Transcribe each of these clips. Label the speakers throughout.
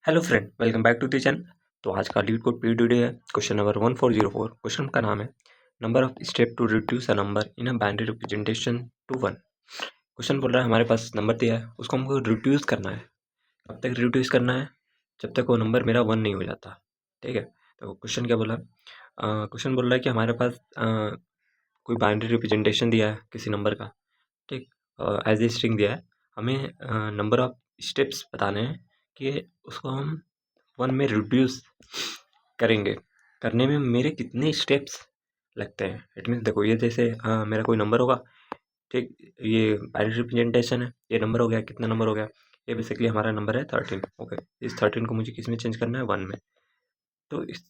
Speaker 1: Hello friend, welcome back to the channel. तो आज का लीड कोड पीडीडी है क्वेश्चन नंबर 1404। क्वेश्चन का नाम है number of step to reduce a number in a binary representation to 1। Question बोल रहा है हमारे पास नंबर दिया है, उसको हमको रिड्यूस करना है। कब तक रिड्यूस करना है? जब तक वो नंबर मेरा 1 नहीं हो जाता। ठीक है, तो क्वेश्चन क्या बोला? क्वेश्चन बोल रहा है कि हमारे पास कोई बाइनरी रिप्रेजेंटेशन दिया है किसी नंबर का। ठीक, एज ए स्ट्रिंग दिया है। हमें नंबर ऑफ स्टेप्स बताने हैं कि उसको हम 1 में रिड्यूस करेंगे। करने में मेरे कितने स्टेप्स लगते हैं। इट मीन्स देखो, ये जैसे मेरा कोई नंबर होगा। ठीक, ये बाइनरी रिप्रेजेंटेशन है, ये नंबर हो गया। कितना नंबर हो गया? ये बेसिकली हमारा नंबर है 13। ओके, इस 13 को मुझे किस में चेंज करना है? 1 में। तो इस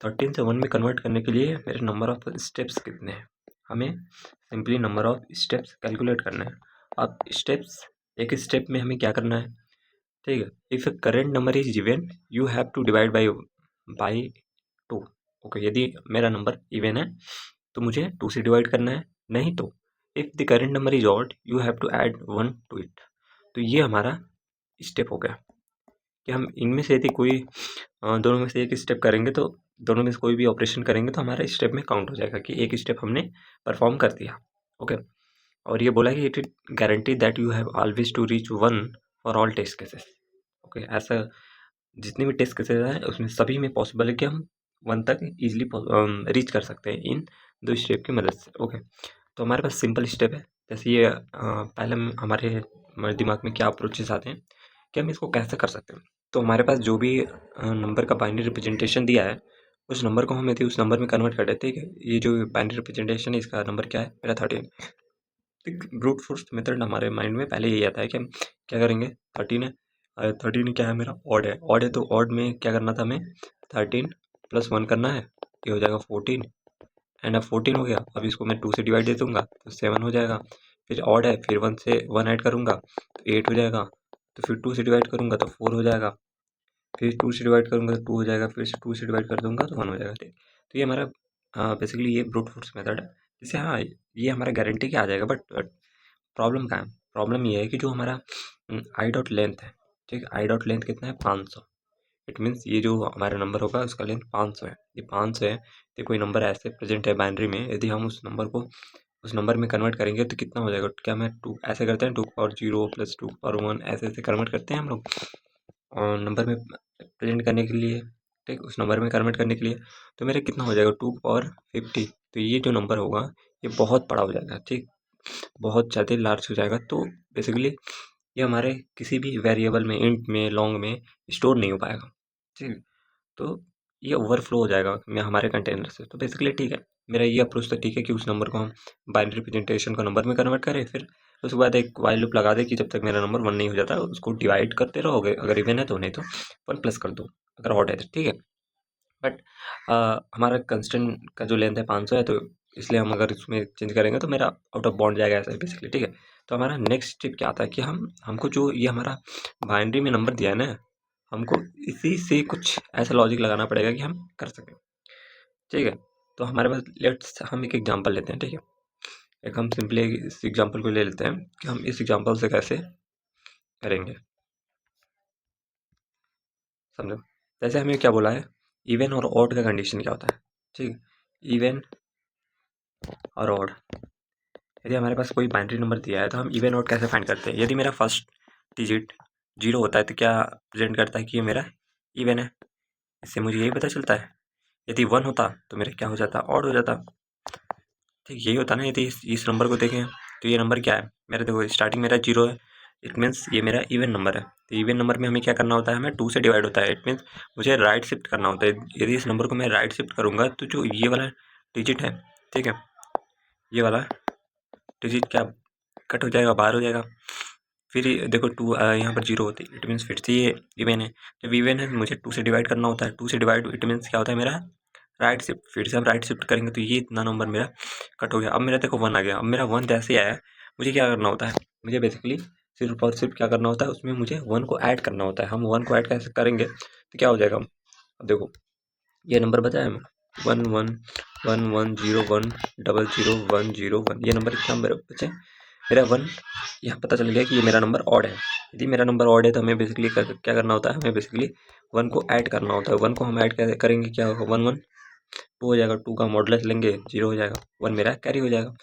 Speaker 1: 13 से 1 में कन्वर्ट करने के लिए मेरे नंबर ऑफ स्टेप्स कितने हैं? हमें simply number of steps calculate करना है। अब स्टेप्स, एक स्टेप में हमें क्या करना है? ठीक है, if current number is even you have to divide by 2। Okay, यदि मेरा नंबर इवन है तो मुझे 2 से डिवाइड करना है, नहीं तो if the current number is odd you have to add 1 to it. तो ये हमारा स्टेप हो गया कि हम इनमें से यदि कोई दोनों में से एक स्टेप करेंगे तो दोनों में से कोई भी ऑपरेशन करेंगे तो हमारा स्टेप में काउंट हो जाएगा कि एक स्टेप हमने परफॉर्म कर दिया। ओके, और ये बोला कि it is guarantee that you have always to reach 1 for all test cases. Okay, ऐसा जितने भी टेस्ट केसेस हैं उसमें सभी में पॉसिबल है कि हम 1 तक ईजिली रीच कर सकते हैं इन 2 स्टेप की मदद से। ओके, तो हमारे पास सिंपल स्टेप है। जैसे ये पहले हमारे दिमाग में क्या अप्रोचेस आते हैं कि हम इसको कैसे कर सकते हैं। तो हमारे पास जो भी नंबर का बाइनरी रिप्रेजेंटेशन दिया है, उस नंबर को हम यदि उस नंबर में कन्वर्ट कर देते हैं। ठीक है, ये जो बाइनरी रिप्रेजेंटेशन है इसका नंबर क्या है? मेरा 13। एक ब्रूट फोर्स मेथड हमारे माइंड में पहले यही आता है कि हम क्या करेंगे? 13 है, 13 क्या है? मेरा ऑड है। ऑड है तो ऑड में क्या करना था हमें? 13 प्लस 1 करना है, ये हो जाएगा 14। एंड अब 14 हो गया। अब इसको मैं 2 से डिवाइड दे दूंगा तो 7 हो जाएगा। फिर ऑड है, फिर 1 से 1 ऐड करूंगा तो 8 हो जाएगा। तो फिर 2 से डिवाइड करूंगा तो 4 हो जाएगा। फिर 2 से डिवाइड करूंगा तो 2 हो जाएगा। फिर से 2 से डिवाइड कर दूंगा तो 1 हो जाएगा। ठीक, तो ये हमारा बेसिकली ये ब्रूट फोर्स मेथड है। जैसे हाँ, ये हमारा गारंटी क्या आ जाएगा, बट प्रॉब्लम क्या है? प्रॉब्लम ये है कि जो हमारा आई डॉट लेंथ है, ठीक, आई डॉट लेंथ कितना है? 500। इट मीन्स ये जो हमारा नंबर होगा उसका लेंथ 500 है। ये 500 है तो कोई नंबर ऐसे प्रेजेंट है बाइनरी में, यदि हम उस नंबर को उस नंबर में कन्वर्ट करेंगे तो कितना हो जाएगा? क्या मैं टू ऐसे करते हैं 2 पावर 0 प्लस 2 पावर 1 ऐसे ऐसे कन्वर्ट करते हैं हम लोग और नंबर में प्रेजेंट करने के लिए। ठीक, उस नंबर में कन्वर्ट करने के लिए तो मेरा कितना हो जाएगा? 2 पावर 50। तो ये जो नंबर होगा ये बहुत बड़ा हो जाएगा। ठीक, बहुत ज़्यादा लार्ज हो जाएगा। तो बेसिकली ये हमारे किसी भी वेरिएबल में, इंट में, लॉन्ग में स्टोर नहीं हो पाएगा। ठीक, तो ये ओवरफ्लो हो जाएगा में हमारे कंटेनर से। तो बेसिकली ठीक है, मेरा ये अप्रोच तो ठीक है कि उस नंबर को हम बाइनरी रिप्रेजेंटेशन को नंबर में कन्वर्ट करें, फिर उसके बाद एक वाइल लूप लगा दें कि जब तक मेरा नंबर 1 नहीं हो जाता उसको डिवाइड करते रहोगे। अगर इवन है तो, नहीं तो 1 प्लस कर दो अगर ऑड है तो। ठीक है, बट हमारा कंस्टेंट का जो लेंथ है 500 है, तो इसलिए हम अगर इसमें चेंज करेंगे तो मेरा आउट ऑफ बाउंड जाएगा ऐसा बेसिकली। ठीक है, तो हमारा नेक्स्ट स्टेप क्या आता है कि हमको जो ये हमारा बाइनरी में नंबर दिया है ना, हमको इसी से कुछ ऐसा लॉजिक लगाना पड़ेगा कि हम कर सकें। ठीक है, तो हमारे पास लेट्स हम एक एग्जांपल लेते हैं। ठीक है, एक हम सिंपली इस एग्जांपल को ले लेते हैं कि हम इस एग्जांपल से कैसे करेंगे। समझो, जैसे हमें क्या बोला है? इवन और ऑड का कंडीशन क्या होता है? ठीक, इवन और ऑड, यदि हमारे पास कोई बाइनरी नंबर दिया है तो हम इवन ऑड कैसे फाइंड करते हैं? यदि मेरा फर्स्ट डिजिट 0 होता है तो क्या प्रेजेंट करता है कि ये मेरा इवन है? इससे मुझे यही पता चलता है। यदि 1 होता तो मेरा क्या हो जाता? ऑड हो जाता। ठीक, यही होता ना। यदि इस नंबर को देखें तो ये नंबर क्या है? मेरा देखो स्टार्टिंग मेरा 0 है, इट मीन्स ये मेरा इवन नंबर है। तो इवन नंबर में हमें क्या करना होता है? हमें 2 से डिवाइड होता है। इट मीन्स मुझे राइट शिफ्ट करना होता है। यदि इस नंबर को मैं राइट शिफ्ट करूँगा तो जो ये वाला डिजिट है, ठीक है, ये वाला डिजिट क्या कट हो जाएगा, बाहर हो जाएगा। फिर देखो 2 यहाँ पर 0 होती है, इट मीन्स फिर से ये इवन है। जब इवन है मुझे 2 से डिवाइड करना होता है। 2 से डिवाइड इट मीन्स क्या होता है? मेरा राइट शिफ्ट। फिर से हम राइट शिफ्ट करेंगे तो ये इतना नंबर मेरा कट हो गया। अब मेरा देखो 1 आ गया। अब मेरा 1 जैसे आया, मुझे क्या करना होता है? मुझे बेसिकली सिर्फ और सिर्फ क्या करना होता है? उसमें मुझे 1 को ऐड करना होता है। हम 1 को ऐड कैसे करेंगे तो क्या हो जाएगा? अब देखो ये नंबर बचा है 1 1 1 1 0 1 0 0 1 0 1, ये नंबर क्या मेरे बचे? मेरा 1 यहाँ पता चल गया कि ये मेरा नंबर ऑड है। यदि मेरा नंबर ऑड है तो हमें बेसिकली क्या करना होता है, हमें बेसिकली 1 को ऐड करना होता है। 1 को हम ऐड करेंगे, क्या होगा, 1 1 2 हो जाएगा, 2 का मॉडुलस लेंगे 0 हो जाएगा, 1 मेरा कैरी हो जाएगा,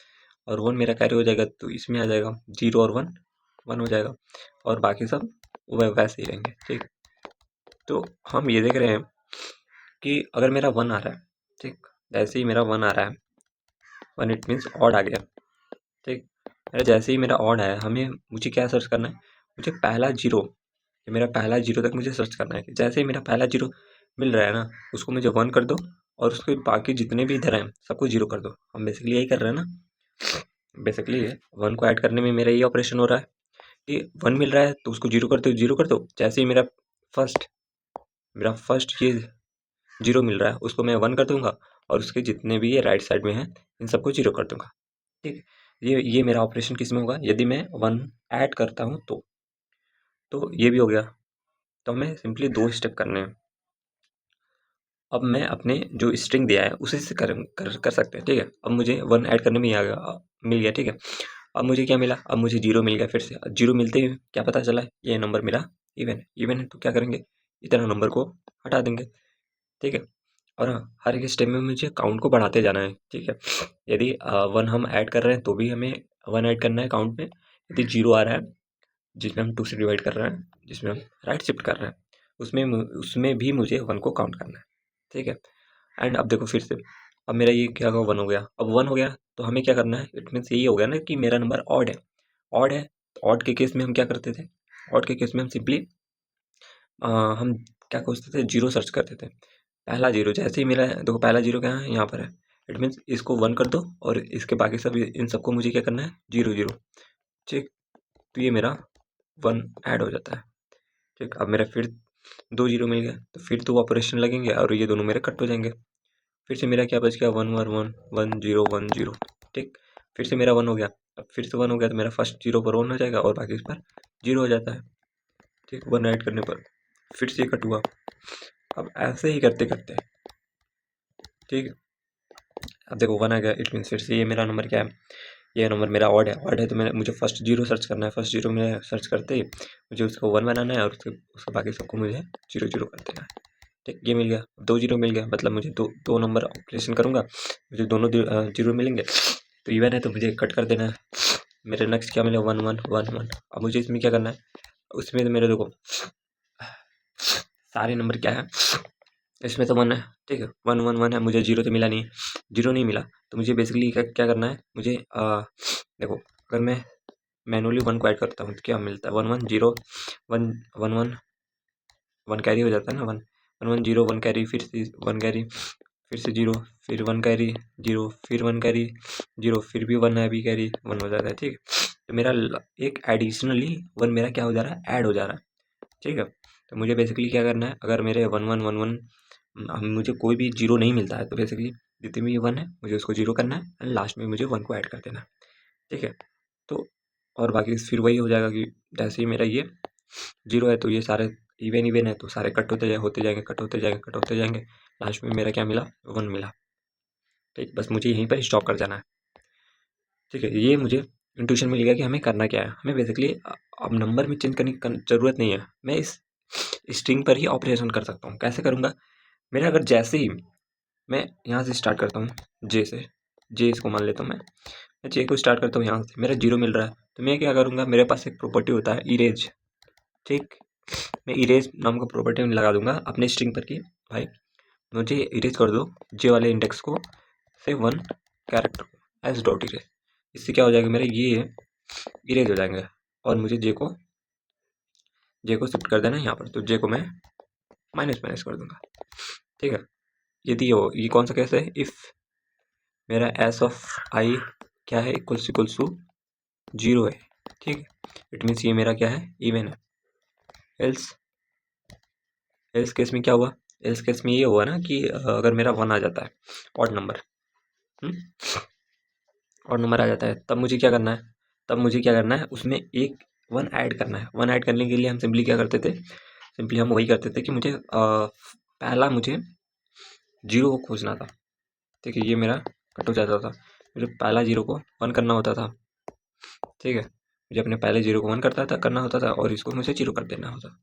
Speaker 1: और 1 मेरा कैरी हो जाएगा तो इसमें आ जाएगा 0 और 1 1 हो जाएगा, और बाकी सब वैसे ही रहेंगे। ठीक, तो हम ये देख रहे हैं कि अगर मेरा 1 आ रहा है, ठीक, जैसे ही मेरा 1 आ रहा है, 1 इट मीन्स ऑड आ गया। ठीक, जैसे ही मेरा ऑड आया, मुझे क्या सर्च करना है, मुझे पहला जीरो, मेरा पहला जीरो तक मुझे सर्च करना है। कि जैसे ही मेरा पहला जीरो मिल रहा है ना, उसको मुझे 1 कर दो, और उसके बाकी जितने भी इधर हैं सबको 0 कर दो। हम बेसिकली यही कर रहे हैं ना, बेसिकली 1 को ऐड करने में मेरा ये ऑपरेशन हो रहा है कि 1 मिल रहा है तो उसको 0 कर दो, 0 कर दो। जैसे ही मेरा फर्स्ट ये 0 मिल रहा है, उसको मैं 1 कर दूंगा, और उसके जितने भी ये राइट साइड में हैं इन सबको 0 कर दूंगा। ठीक है, ये मेरा ऑपरेशन किस में होगा, यदि मैं 1 ऐड करता हूँ तो ये भी हो गया। तो हमें सिंपली 2 स्टेप करने हैं। अब मैं अपने जो स्ट्रिंग दिया है उसी से कर सकते हैं। ठीक है, अब मुझे 1 ऐड करने में ही आ गया, मिल गया। ठीक है, अब मुझे क्या मिला, अब मुझे 0 मिल गया। फिर से 0 मिलते ही क्या पता चला, ये नंबर मेरा इवन है। तो क्या करेंगे, इतना नंबर को हटा देंगे। ठीक है, और हाँ, हर एक स्टेप में मुझे काउंट को बढ़ाते जाना है। ठीक है, यदि 1 हम ऐड कर रहे हैं तो भी हमें 1 ऐड करना है काउंट में। यदि 0 आ रहा है जिसमें हम 2 से डिवाइड कर रहे हैं, जिसमें हम राइट शिफ्ट कर रहे हैं, उसमें भी मुझे 1 को काउंट करना है। ठीक है, एंड अब देखो फिर से, अब मेरा ये क्या होगा, 1 हो गया। अब 1 हो गया तो हमें क्या करना है, इट मीन्स यही हो गया ना कि मेरा नंबर ऑड है। ऑड है तो ऑड के केस में हम क्या करते थे, ऑड के केस में हम सिंपली हम क्या खोजते थे, 0 सर्च करते थे। पहला 0 जैसे ही मिला है, देखो पहला 0 कहाँ है, यहाँ पर है। इट मीन्स इसको 1 कर दो, और इसके बाकी सब इन सबको मुझे क्या करना है, 0 0। ठीक, तो ये मेरा 1 ऐड हो जाता है। ठीक, अब मेरा फिर 2 0 मिल गया, तो फिर 2 ऑपरेशन लगेंगे और ये दोनों मेरे कट हो जाएंगे। फिर से मेरा क्या बच गया, 1 1 1 1 0 1 0। ठीक, फिर से मेरा 1 हो गया। अब फिर से 1 हो गया तो मेरा फर्स्ट 0 पर 1 हो जाएगा, और बाकी इस पर 0 हो जाता है। ठीक, 1 ऐड करने पर फिर से कट हुआ। अब ऐसे ही करते करते, ठीक है, अब देखो 1 आ गया, इट मीन्स फिर से ये मेरा नंबर क्या है, ये नंबर मेरा ऑड है तो मुझे फर्स्ट 0 सर्च करना है। फर्स्ट 0 में सर्च करते ही मुझे उसको 1 बनाना है, और उसके बाकी सबको मुझे 0 0 कर देना है। ठीक, ये मिल गया, 2 0 मिल गया, मतलब मुझे दो नंबर ऑपरेशन करूँगा, मुझे दोनों 0 मिलेंगे। तो इवन है तो मुझे कट कर देना है। मेरे नेक्स्ट क्या मिले, 1 1 1 1। अब मुझे इसमें क्या करना है, उसमें तो मेरे देखो सारे नंबर क्या है, इसमें तो 1 है। ठीक है, 1 1 1 है, मुझे 0 तो मिला नहीं, 0 नहीं मिला। तो मुझे बेसिकली क्या करना है, मुझे देखो अगर मैं मैनुअली 1 को ऐड करता हूँ तो क्या मिलता है, 1 1 0 1 1 1 1 कैरी हो जाता है ना, 1 1 1 0 1 कैरी, फिर से 1 कैरी, फिर से 0, फिर 1 कैरी 0, फिर 1 कैरी 0, फिर भी 1 है, अभी कैरी 1 हो जाता है। ठीक है, तो मेरा एक एडिशनली 1 मेरा क्या हो जा रहा है, ऐड हो जा रहा है। ठीक है, तो मुझे बेसिकली क्या करना है, अगर मेरे 1 1 1 1 मुझे कोई भी 0 नहीं मिलता है तो बेसिकली जितने भी 1 है मुझे उसको 0 करना है, एंड लास्ट में मुझे 1 को ऐड कर देना है। ठीक है, तो और बाकी फिर वही हो जाएगा कि जैसे ही मेरा ये 0 है तो ये सारे इवन है, तो सारे कट होते जाएंगे, कट होते जाएंगे, कट होते जाएंगे। लास्ट में मेरा क्या मिला, 1 मिला। ठीक, बस मुझे यहीं पर स्टॉप कर जाना है। ठीक है, ये मुझे इंट्यूशन मिल गया कि हमें करना क्या है। हमें बेसिकली अब नंबर में चेंज करने की ज़रूरत नहीं है, मैं इस स्ट्रिंग पर ही ऑपरेशन कर सकता हूँ। कैसे करूँगा, मेरा अगर जैसे ही मैं यहाँ से स्टार्ट करता हूँ, जे से, जे इसको मान लेता हूँ मैं जे को स्टार्ट करता हूँ यहाँ से, मेरा 0 मिल रहा है तो मैं क्या करूँगा, मेरे पास एक प्रॉपर्टी होता है इरेज। ठीक, मैं इरेज नाम का प्रॉपर्टी में लगा दूंगा अपने स्ट्रिंग पर कि भाई मुझे इरेज कर दो जे वाले इंडेक्स को से 1 कैरेक्टर को एस डॉट इरेज। इससे क्या हो जाएगा, मेरे ये इरेज हो जाएंगे, और मुझे जे को शिफ्ट कर देना है यहाँ पर, तो जे को मैं माइनस माइनस कर दूंगा। ठीक है, यदि ये कौन सा केस है, इफ़ मेरा एस ऑफ आई क्या है, इक्वल्स टू 0 है। ठीक है, इट मीन्स ये मेरा क्या है, इवन है। एल्स केस में क्या हुआ, एल्स केस में ये हुआ ना कि अगर मेरा 1 आ जाता है, ऑड नंबर ऑड नंबर आ जाता है, तब मुझे क्या करना है, उसमें एक 1 ऐड करना है। 1 ऐड करने के लिए हम सिंपली क्या करते थे, सिंपली हम वही करते थे कि मुझे पहला मुझे 0 को खोजना था। ठीक है, ये मेरा कट हो जाता था, मुझे पहला 0 को 1 करना होता था। ठीक है, मुझे अपने पहले 0 को 1 करना होता था और इसको मुझे 0 कर देना होता।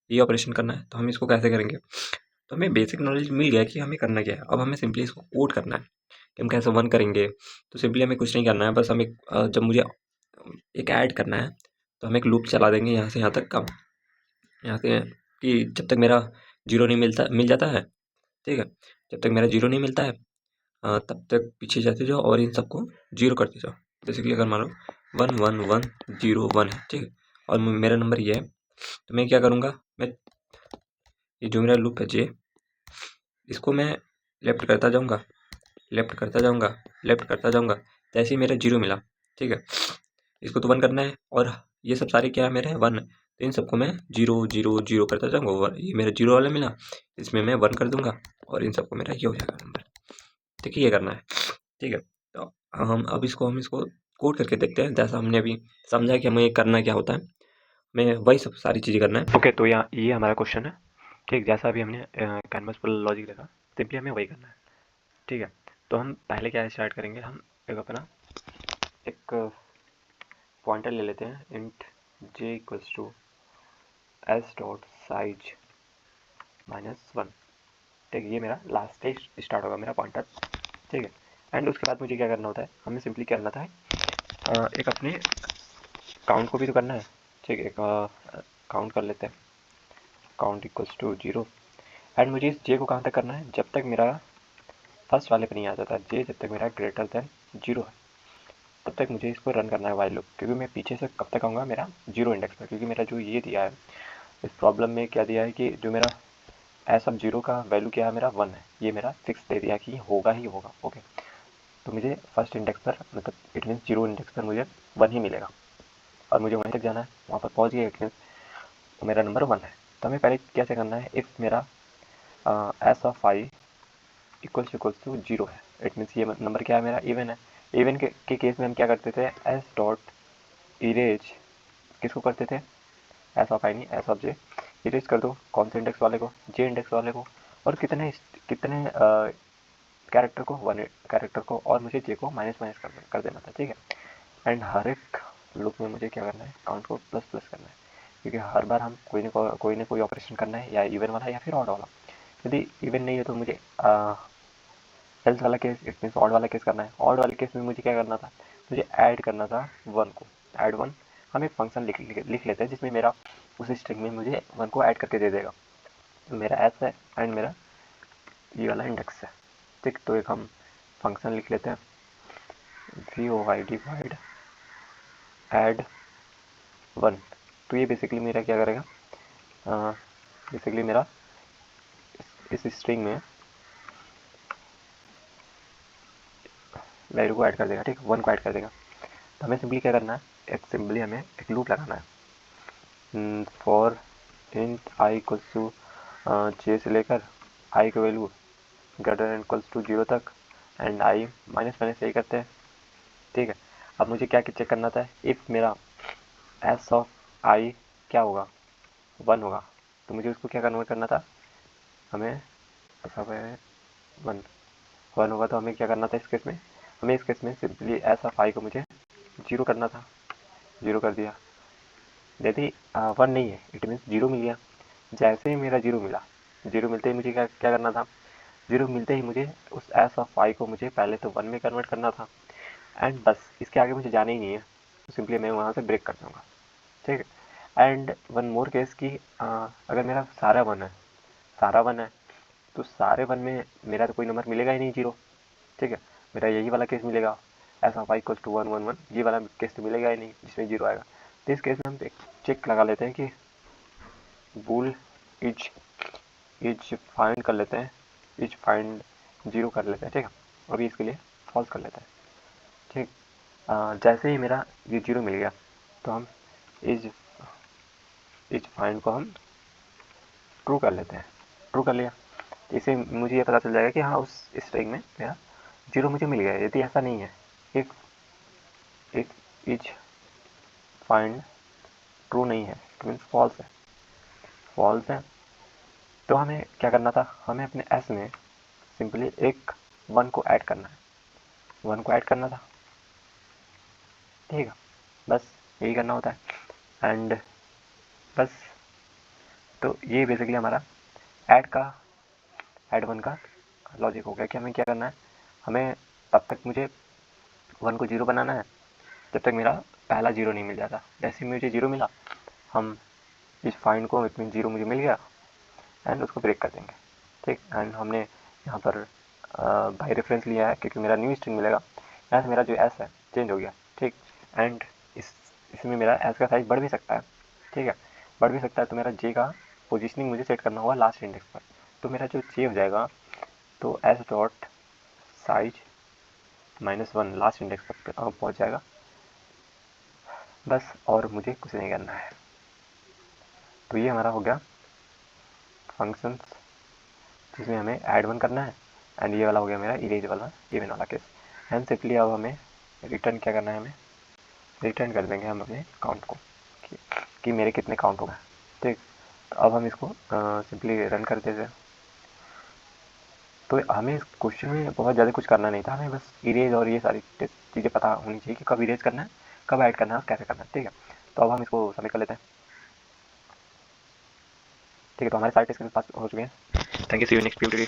Speaker 1: ये ऑपरेशन करना है, तो हम इसको कैसे करेंगे? तो हमें बेसिक नॉलेज मिल गया कि हमें करना क्या है। अब हमें सिंपली इसको कोड करना है कि हम कैसे 1 करेंगे। तो सिंपली हमें कुछ नहीं करना है, बस हमें जब मुझे एक ऐड करना है तो हम एक लूप चला देंगे यहाँ से यहाँ तक का, यहाँ से कि जब तक मेरा 0 नहीं मिल जाता है, ठीक है, जब तक मेरा 0 नहीं मिलता है तब तक पीछे जाते जाओ और इन सबको 0 करते जाओ। बेसिकली अगर मान लो 1 1 1 0 1 है, ठीक है, और मेरा नंबर ये है, तो मैं क्या करूँगा, मैं ये जो मेरा लूप है जे, इसको मैं लेफ्ट करता जाऊँगा, लेफ्ट करता जाऊँगा, लेफ्ट करता जाऊँगा, जैसे ही मेरा 0 मिला, ठीक है, इसको तो 1 करना है और ये सब सारे क्या है मेरे 1 है, तो इन सबको मैं 0 0 0 करता जाऊँगा। ये मेरा 0 वाला मिला, इसमें मैं 1 कर दूँगा और इन सबको मेरा ये हो जाएगा नंबर। ठीक है, ये करना है, ठीक है। तो हम इसको कोड करके देखते हैं, जैसा हमने अभी समझा कि हमें करना क्या होता है, हमें वही सब सारी चीज़ें करना है। ओके, तो यहाँ ये हमारा क्वेश्चन है, ठीक, जैसा अभी हमने कैनवस पर लॉजिक देखा, सिंपली हमें वही करना है, ठीक है। तो हम पहले क्या स्टार्ट करेंगे, हम एक पॉइंटर ले लेते हैं, int j equals to s dot size -1, ठीक है, ये मेरा लास्ट स्टेज स्टार्ट होगा मेरा पॉइंटर, ठीक है। एंड उसके बाद मुझे क्या करना होता है, हमें सिंपली क्या करना था, एक अपने काउंट को भी तो करना है, ठीक है, एक काउंट कर लेते हैं, काउंट इक्वल्स टू 0, एंड मुझे इस जे को कहाँ तक करना है, जब तक मेरा फर्स्ट वाले पे नहीं आ जाता जे, जब तक मेरा ग्रेटर देन 0 है तब तक मुझे इसको रन करना है वाइल लूप, क्योंकि मैं पीछे से कब तक आऊँगा, मेरा 0 इंडेक्स पर, क्योंकि मेरा जो ये दिया है इस प्रॉब्लम में क्या दिया है कि जो मेरा एस ऑफ 0 का वैल्यू क्या है, मेरा 1 है, ये मेरा फिक्स दे दिया कि होगा ही होगा, ओके। तो मुझे फर्स्ट इंडेक्स पर, मतलब इट मीन्स 0 इंडेक्स पर मुझे 1 ही मिलेगा और मुझे वहीं तक जाना है, वहाँ पर पहुँच गया, इट मीन्स तो मेरा नंबर 1 है। तो हमें पहले कैसे करना है, इफ़ मेरा s of i equals to 0 है, इट मीन्स ये नंबर क्या है, मेरा इवन है। इवन के केस में हम क्या करते थे, एस डॉट इरेज, किसको करते थे, एस ऑफ आई नहीं, एस ऑफ जे, इरेज कर दो कौन से इंडेक्स वाले को, जे इंडेक्स वाले को, और कितने कितने कैरेक्टर को, 1 कैरेक्टर को, और मुझे जे को माइनस माइनस कर देना था, ठीक है। एंड हर एक लूप में मुझे क्या करना है, काउंट को प्लस प्लस करना है, क्योंकि हर बार हम कोई ना कोई ऑपरेशन करना है, या इवन वाला या फिर ऑड वाला। यदि इवन नहीं है तो मुझे एल्स वाला केस, इट मीन्स ऑड वाला केस करना है। ऑड वाले केस में मुझे क्या करना था, मुझे ऐड करना था 1 को, ऐड 1। हम एक फंक्शन लिख लेते हैं जिसमें मेरा उस स्ट्रिंग में मुझे 1 को ऐड करके दे देगा। मेरा एस है एंड मेरा ये वाला इंडेक्स है, ठीक। तो एक हम फंक्शन लिख लेते हैं, void डिवाइड ऐड 1। तो ये बेसिकली मेरा क्या करेगा, बेसिकली मेरा इस स्ट्रिंग में वैल्यू को ऐड कर देगा, ठीक, 1 को ऐड कर देगा। तो हमें सिंपली क्या करना है, सिंपली हमें एक लूप लगाना है, for int i equals to j से लेकर आई का value greater and equals to 0 तक, एंड आई माइनस माइनस यही करते हैं, ठीक है। अब मुझे क्या चेक करना था, इफ़ मेरा एस ऑफ आई क्या होगा, 1 होगा, तो मुझे उसको क्या कन्वर्ट करना था, हमें ऐसा 1 होगा, तो हमें क्या करना था इस केस में, हमें इस केस में सिंपली एस ऑफ आई को मुझे 0 करना था, 0 कर दिया। यदि 1 नहीं है, इट मीन्स 0 मिल गया। जैसे ही मेरा 0 मिला, 0 मिलते ही मुझे क्या क्या करना था, 0 मिलते ही मुझे उस एस ऑफ आई को मुझे पहले तो 1 में कन्वर्ट करना था, एंड बस इसके आगे मुझे जाना ही नहीं है, तो सिंपली मैं वहाँ से ब्रेक कर दूँगा, ठीक है। एंड वन मोर केस की, अगर मेरा सारा 1 है, सारा 1 है, तो सारे 1 में मेरा तो कोई नंबर मिलेगा ही नहीं 0, ठीक है। मेरा यही वाला केस मिलेगा, s of i equals to 1 1 1, ये वाला केस तो मिलेगा ही नहीं जिसमें 0 आएगा। तो इस केस में हम एक चेक लगा लेते हैं कि बूल इज इज फाइंड कर लेते हैं, इज फाइंड 0 कर लेते हैं, ठीक है, और भी इसके लिए फॉल्स कर लेते हैं, ठीक। जैसे ही मेरा ये 0 मिल गया, तो हम इज इज फाइंड को हम ट्रू कर लेते हैं, ट्रू कर लिया। इसे मुझे ये पता चल जाएगा कि हाँ उस स्ट्रिंग में मेरा 0 मुझे मिल गया है। यदि ऐसा नहीं है, if if is find true नहीं है, तो मीन्स फॉल्स है, फॉल्स है, तो हमें क्या करना था, हमें अपने एस में सिंपली एक 1 को ऐड करना है, 1 को ऐड करना था, ठीक है। बस यही करना होता है एंड बस। तो ये बेसिकली हमारा ऐड वन का लॉजिक हो गया कि हमें क्या करना है। हमें तब तक मुझे वन को जीरो बनाना है जब तक मेरा पहला जीरो नहीं मिल जाता। जैसे ही मुझे जीरो मिला, हम इस फाइंड को इतनी जीरो मुझे मिल गया एंड उसको ब्रेक कर देंगे। ठीक, एंड हमने यहाँ पर बाई रेफरेंस लिया है क्योंकि मेरा न्यू स्ट्रिंग मिलेगा। यहाँ से मेरा जो एस है चेंज हो गया। ठीक, एंड इसमें मेरा एस का साइज बढ़ भी सकता है। ठीक है, बढ़ भी सकता है। तो मेरा जे का पोजिशनिंग मुझे सेट करना होगा लास्ट इंडेक्स पर। तो मेरा जो जे हो जाएगा तो S dot size -1 last index पर पहुँच जाएगा। बस, और मुझे कुछ नहीं करना है। तो ये हमारा हो गया फंक्शंस जिसमें हमें ऐड वन करना है एंड ये वाला हो गया मेरा इरेज वाला इवन वाला केस। एंड सिंपली अब हमें रिटर्न क्या करना है, हमें रिटर्न कर देंगे हम अपने काउंट को कि मेरे कितने काउंट हो गए। ठीक, तो अब हम इसको सिंपली रन कर देते हैं। तो हमें इस क्वेश्चन में बहुत ज़्यादा कुछ करना नहीं था, हमें बस इरेज और ये सारी चीज़ें पता होनी चाहिए कि कब इरेज करना है, कब ऐड करना है और कैसे करना है। ठीक है, तो अब हम इसको सबमिट कर लेते हैं। ठीक है, तो हमारे सारे टेस्ट के पास हो चुके हैं। Thank you, see you next video.